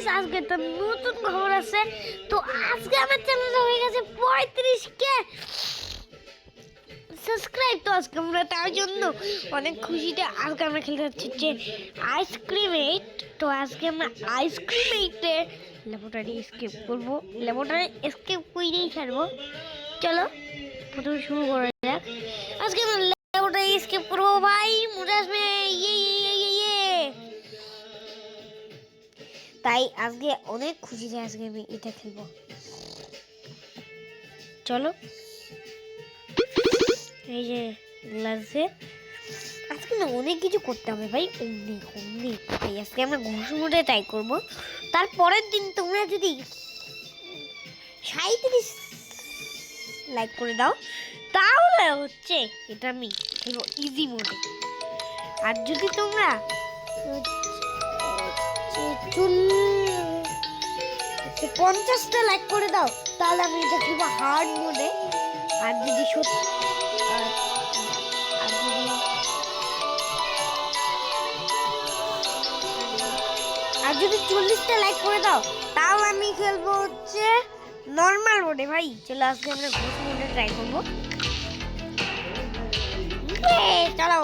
Guys, আজকে তো নতুন খবর আছে। তো আজকে আমার চ্যানেলে হয়ে গেছে 35K সাবস্ক্রাইব। তো আজকে আমরা তার জন্য অনেক খুশিতে আজকে আমরা খেলতে যাচ্ছি যে আইসক্রিম এইট। তো আজকে আমরা আইসক্রিম এইটে ল্যাবরেটরি এসকেপ করবো, ল্যাবরেটরি এসকেপ করেই ছাড়বো। চলো প্রথমে শুরু করা যাক। আজকে আমরা ল্যাবরেটরি এসকেপ করবো ভাই, মজা আসবে। তাই আজকে অনেক খুশি যে আজকে আমি এটা খেলবো। চলো, এই যে গ্লাসে আজকে না অনেক কিছু করতে হবে ভাই, অনেক। তাই আজকে আমরা ঘুষ মোটে ট্রাই করবো। তারপরের দিন তোমরা যদি 37 লাইক করে দাও তাহলে হচ্ছে এটা আমি খেলবো ইজি মোডে। আর যদি তোমরা 50টা লাইক করে দাও তাহলে আমি এটা খেলবো হার্ড মোডে। আর যদি আর যদি 40টা লাইক করে দাও তাহলে আমি খেলবো হচ্ছে নর্মাল মোডে। ভাই চলো আজকে আমরা ঘুষ মোডে ট্রাই করবো। চলো,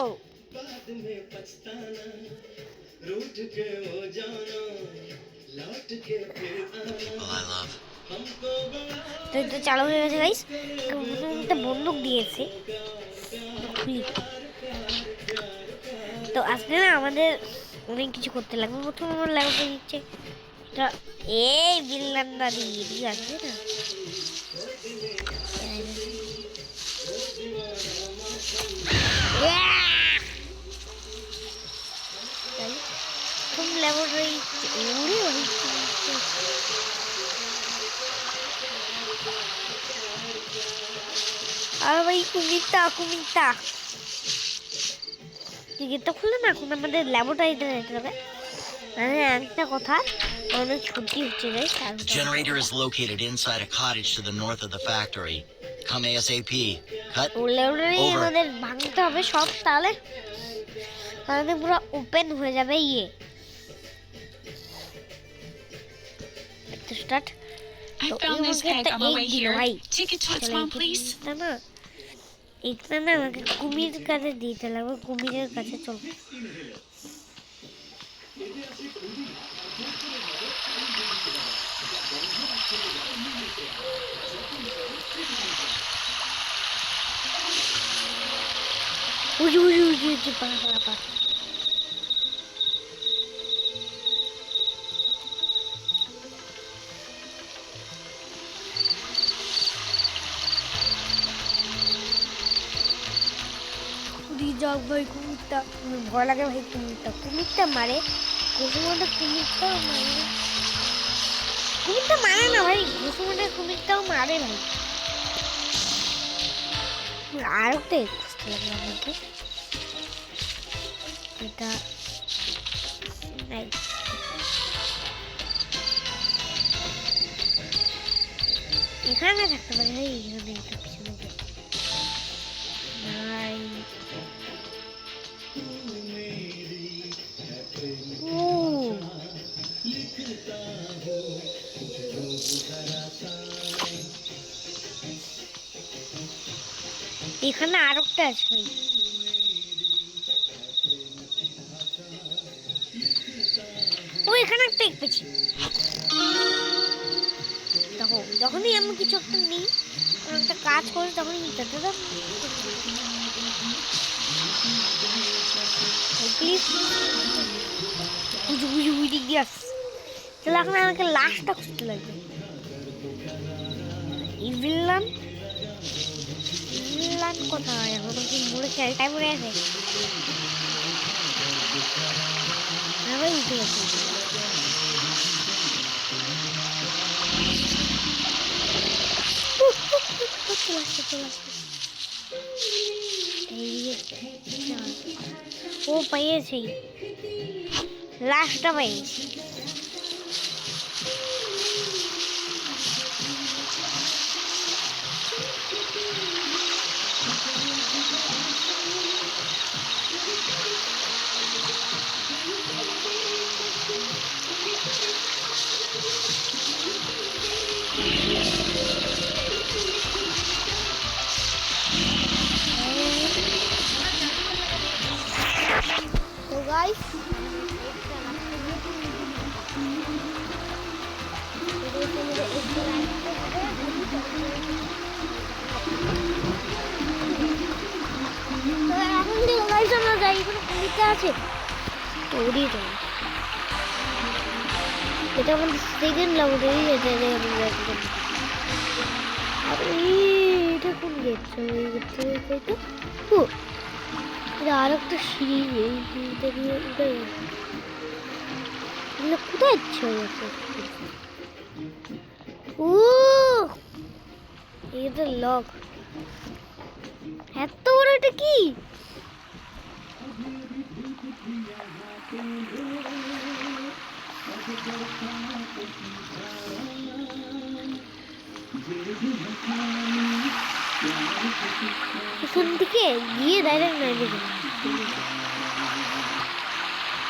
তো এটা চালু হয়ে গেছে গাইস। একটা বন্দুক দিয়েছে, তো আজকে না আমাদের অনেক কিছু করতে লাগবে। প্রথম আমার লাগবে দিচ্ছে এটা, এই বিল্লান্ডা দিয়ে ঠিক আছে না। ল্যাবরেটরি আর ভাই কুমিরটা টিকিটটা খুলে না, এখন আমাদের ল্যাবরেটরিতে যেতে হবে। একটা কথা, অনেক ক্ষতি হচ্ছে রে। Generator is located inside a cottage to the north of the factory. Come ASAP. Cut. Laboratory আমাদের ভাঙতে হবে সব, তাহলে পুরো ওপেন হয়ে যাবে। Start. I found this egg on the way here. Take it to its mom, please. এটা না আমাকে কুমির কাছে দিতে লাগবে, কুমিরের কাছে চল। পা যাক ভাই, কুমিরটা ভয় লাগে ভাই। কুমিরটা মারে, কুসুমটা কুমিরটা মারে না ভাই, কুসুমটা কুমিরটাও মারে ভাই। আর একটা খুঁজতে লাগবে আমাকে, এটা এখানে থাকতে পারে ভাই, এখানে একটা পিছনে নাই। এখানে আর একটা আছে ভাই, ও এখানে একটা পেয়েছি। দেখো যখনই আমি কিছু একটা নিই, একটা কাজ করি, তখনই চলো এখন আমাকে লাস্টটা খুঁজতে লাগবে। ভিল্লান কোথায়? এখন কি মরে খেলটাই মরে আছে। ভাই উঠে গেছে। ও পেয়েছি, লাস্টটা পেয়েছি। আছে ওরই যাই। এটা আমাদের সেকেন্ড ল্যাবরেটরি, এটা কোন গেট? ওই গেট থেকে তো ও এটা আর একটা সিঁড়ি, এই সিঁড়িটা দিয়ে উঠে যাচ্ছে। এগুলো কোথায় ইচ্ছে হয়েছে? ও এটা লক, এত বড় এটা কি? এখান থেকে গিয়ে ডাইরেক্ট নাইবে যাবে।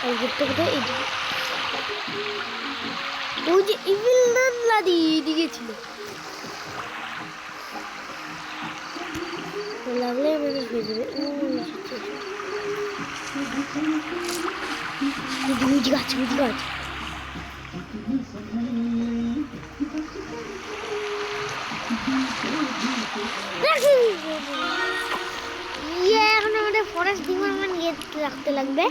এই গেটটা কোথায়? এইদিকে। ওই যে ইভিল নান লাদি এদিকে ছিল, লাগলে আমাদের হয়ে যাবে। বুঝ গাছ, বুঝ গাছ। এখন আমাদের ফরেস্ট ডিপার্টমেন্ট গেট রাখতে লাগবে।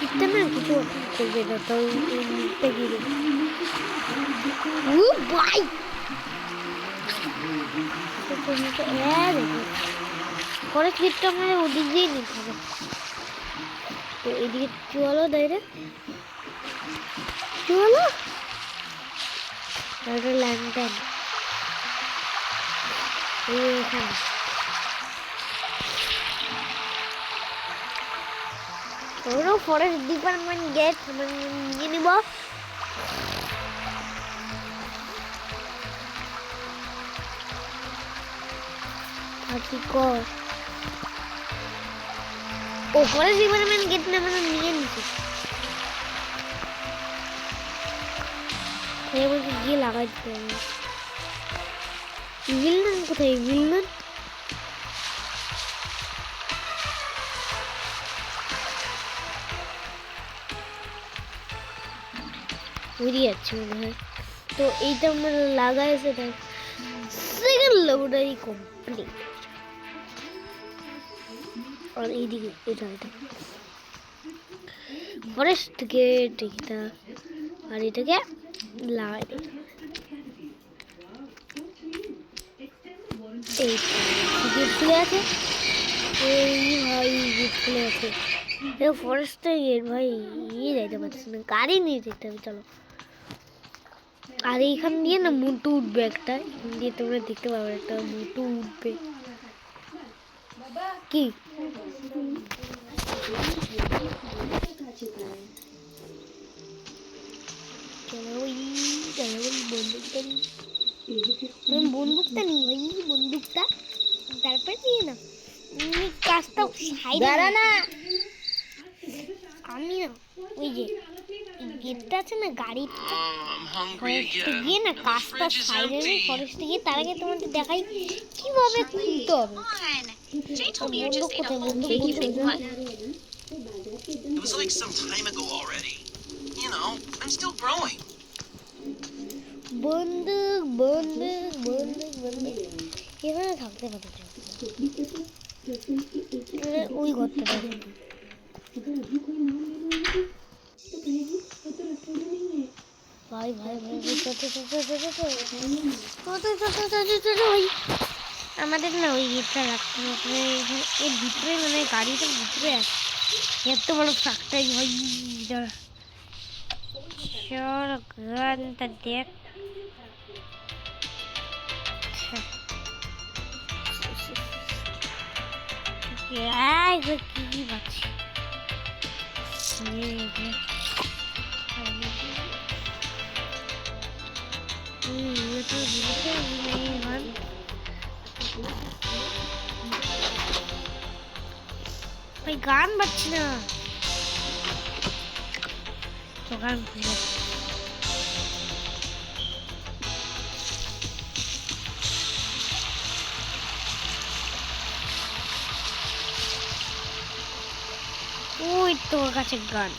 দিকটা না কিছু করবে না, তো গিয়ে ও ভাই ফরেস্ট গেটটা আমাদের ওদিক দিয়েই নিতে হবে। তো এদিকে চলো ডাইরেক্ট, চলো ল্যান্ডটাইন এখানে। ওরও ফরেস্ট ডিপার্টমেন্ট গেট নিয়ে নিব। ও ফরেস্ট ডিপার্টমেন্ট গেট না মানে নিয়ে নিচ্ছি, বলতে গিয়ে লাগাই দিতে হবে। ভিলনান কোথায়? ভিলনান বেরিয়ে যাচ্ছে মনে হয়। তো এইটা আমরা লাগাই, সেটা সেকেন্ড ল্যাবরেটরি কমপ্লিট। আর এইদিকে এটা ফরেস্ট গেট, এটা আর এটাকে লাগাই দিই। এই গেট খুলে আছে, এই ভাই গেট খুলে আছে। এটা ফরেস্টের গেট ভাই, নিয়ে যাইতে পারছি না, গাড়ি নিয়ে যেতে হবে। চলো, আর এইখান দিয়ে না মোটু উঠবে একটা, এখান দিয়ে তোমরা দেখতে পাবে একটা মোটু উঠবে। কি বন্দুকটা নিই ভাই, বন্দুকটা তারপরে নিয়ে না কাজটা সাইডে না। আমি না ওই যে গেটটা আছে না, গাড়ি ফরেস্টে গিয়ে না কাজটা সাইডে নেই, ফরেস্টে গিয়ে তার আগে তোমাদের দেখাই কিভাবে খুলতে হবে। বন্দুক কোথায়? বন্দুক কোথায়? It was like some time ago already. You know, I'm still growing. বন্দুক বন্দুক বন্দুক বন্দুক এখানে থাকতে পারে। ওই ঘরটা ভাই ভাই ভাই আমাদের না ওই গেটটা রাখতে হবে। এর ভিতরে মানে গাড়িটার ভিতরে আছে এত বড় ফ্যাক্টরি ভাই। চল গানটা দেখ। কি পাচ্ছি ভাই, গান বাজছি না তো গান খুঁজে। ওই তোর কাছে গান,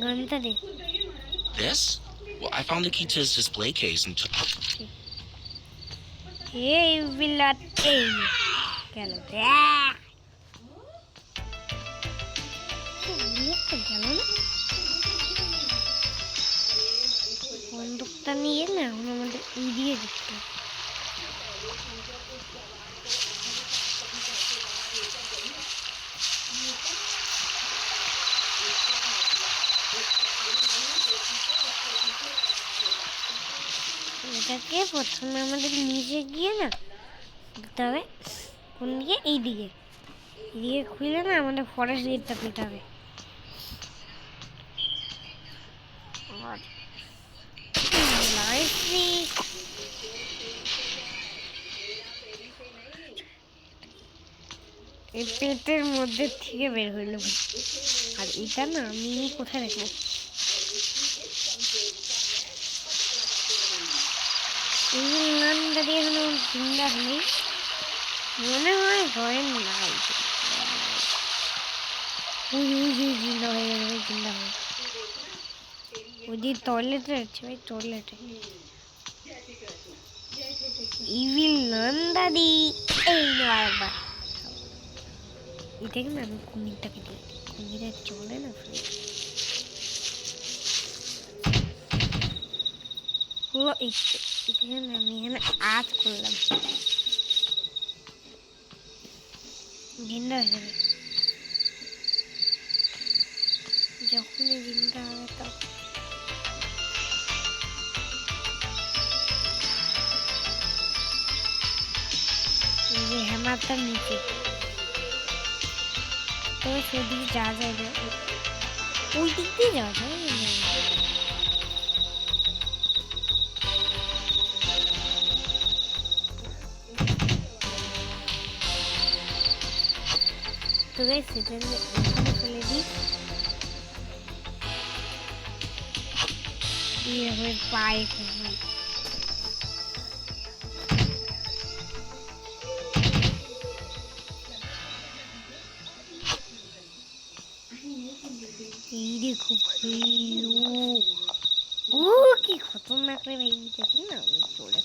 গানটা দে। This? Well, I found the key to his display case and took. এই বিল্লাট এই গেল গেল না বন্দুকটা নিয়ে না এখন আমাদের এড়িয়ে যেতে এটাকে প্রথমে আমাদের নিচে গিয়ে না দিতে হবে কোন দিকে এইদিকে এদিকে খুলে না আমাদের ফরেস্ট গেটটা পেতে হবে এই পেটের মধ্যে থেকে বের হইল আর এটা না আমি কোথায় রাখবো এই নামটা দিয়ে এখনো চিন্তা নেই মনে হয় হয় নাই চিন্তা হয়ে যাবে চিন্তা হয় ওই যে টয়লেটে আছে ভাই টয়লেটে ইভিল নান দাদি এই নেওয়া একবার এটাকে না আমি কুমিরটাকে দিই কুমিরে চলে না পুরো এখানে আমি এখানে আজ করলাম জিন্দা হয়ে যাবে যখনই জিন্দা হবে তখন এই যে হ্যামারটার নিচে তো সেদিকে যাওয়া যায় না ওই দিক দিয়ে যাওয়া যায় তো গাইস সেটা এখানে ফেলে দিই দিয়ে হয়ে পায়ে ফেলবো এই দেখো ও কি খতরনাক রে ভাই দেখি না আমি চলে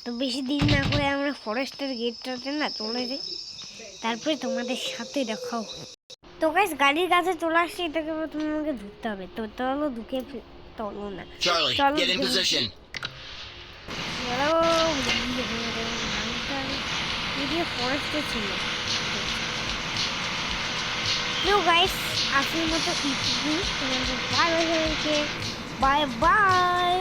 তো বেশি দিন না করে আমরা ফরেস্টের গেটটাতে না চলে যাই তারপরে তোমাদের সাথে দেখাও তো গাইস গাড়ির কাছে চলে আসছি এটাকে প্রথমে আমাকে ধরতে হবে তো চলো ঢুকে চলো না Charlie, চলো get in position. চলো ভিডিও ফরেস্টে ছিল তো গাইস আজকের মতো ইটুকুই তোমাদের ভালো হয়েছে বাই বাই